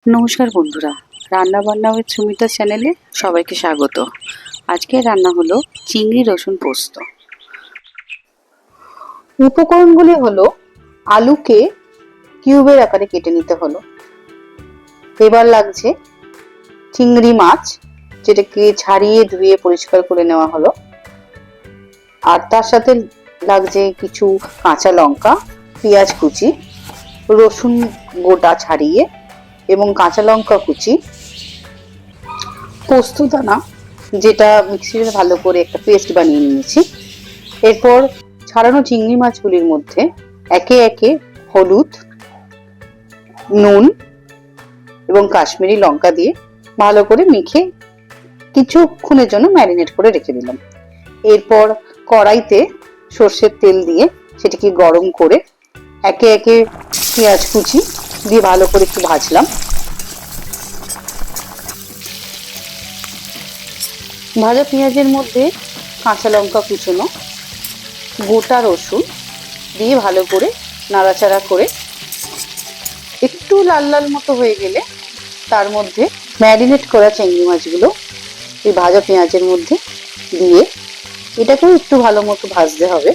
নমস্কার বন্ধুরা, রান্না বান্না উইথ সুমিতা চ্যানেলে সবাইকে স্বাগত। আজকে রান্না হলো চিংড়ি রসুন পোস্ত। উপকরণগুলি হলো আলুকে কিউবের আকারে কেটে নিতে হলো। এবার লাগছে চিংড়ি মাছ, যেটাকে ছাড়িয়ে ধুয়ে পরিষ্কার করে নেওয়া হলো। আর তার সাথে লাগছে কিছু কাঁচা লঙ্কা, পেঁয়াজ কুচি, রসুন গোটা ছাড়িয়ে এবং কাঁচা লঙ্কা কুচি, পোস্ত দানা যেটা মিক্সিতে ভালো করে একটা পেস্ট বানিয়ে নিয়েছি। এরপর ছাড়ানো চিংড়ি মাছগুলির মধ্যে একে একে হলুদ, নুন এবং কাশ্মীরি লঙ্কা দিয়ে ভালো করে মেখে কিছুক্ষণের জন্য ম্যারিনেট করে রেখে দিলাম। এরপর কড়াইতে সর্ষের তেল দিয়ে সেটিকে গরম করে একে একে পেঁয়াজ কুচি দিয়ে ভালো করে একটু ভাজলাম। ভাজা পেঁয়াজের মধ্যে কাঁচা লঙ্কা কুচোনো, গোটা রসুন দিয়ে ভালো করে নাড়াচাড়া করে একটু লাল লাল মতো হয়ে গেলে তার মধ্যে ম্যারিনেট করা চিংড়ি মাছগুলো এই ভাজা পেঁয়াজের মধ্যে দিয়ে এটাকেও একটু ভালো মতো ভাজতে হবে।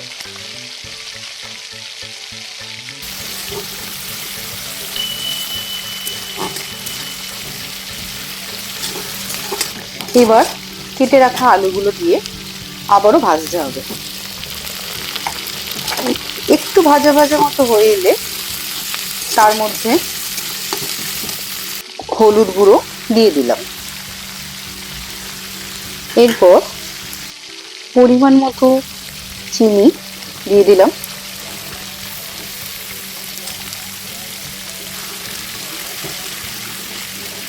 এবার কেটে রাখা আলুগুলো দিয়ে আবারও ভাজতে হবে। একটু ভাজা ভাজা মতো হয়ে এলে তার মধ্যে হলুদ গুঁড়ো দিয়ে দিলাম। এরপর পরিমাণ মতো চিনি দিয়ে দিলাম।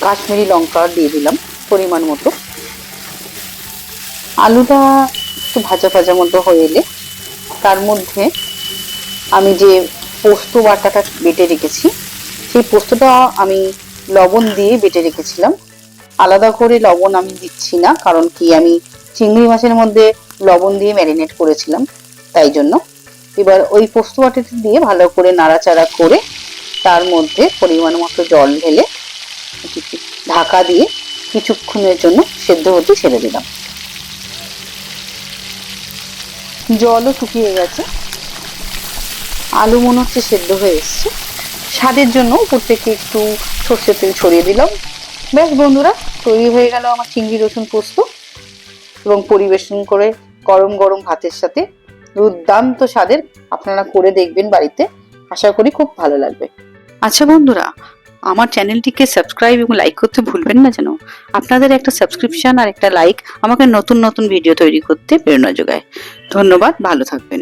কাশ্মীরি লঙ্কা দিয়ে দিলাম পরিমাণ মতো। আলুটা একটু ভাজা ভাজা মতো হয়ে এলে তার মধ্যে আমি যে পোস্ত বাটাটা বেটে রেখেছি সেই পোস্তটা আমি লবণ দিয়ে বেটে রেখেছিলাম। আলাদা করে লবণ আমি দিচ্ছি না, কারণ কি আমি চিংড়ি মাছের মধ্যে লবণ দিয়ে ম্যারিনেট করেছিলাম, তাই জন্য। এবার ওই পোস্ত বাটাটা দিয়ে ভালো করে নাড়াচাড়া করে তার মধ্যে পরিমাণ মতো জল ঢেলে ঢাকা দিয়ে কিছুক্ষণের জন্য সেদ্ধ হতে ছেড়ে দিলাম। জলও শুকিয়ে গেছে, আলু মনে হচ্ছে সেদ্ধ হয়ে এসছে। স্বাদের জন্য উপর থেকে একটু সর্ষের তেল ছড়িয়ে দিলাম। ব্যাস বন্ধুরা, তৈরি হয়ে গেল আমার চিংড়ি রসুন পোস্ত। এবং পরিবেশন করে গরম গরম ভাতের সাথে দুর্দান্ত স্বাদের। আপনারা করে দেখবেন বাড়িতে, আশা করি খুব ভালো লাগবে। আচ্ছা বন্ধুরা, আমার চ্যানেলটিকে সাবস্ক্রাইব এবং লাইক করতে ভুলবেন না যেন। আপনাদের একটা সাবস্ক্রিপশন আর একটা লাইক আমাকে নতুন নতুন ভিডিও তৈরি করতে প্রেরণা যোগায়। ধন্যবাদ, ভালো থাকবেন।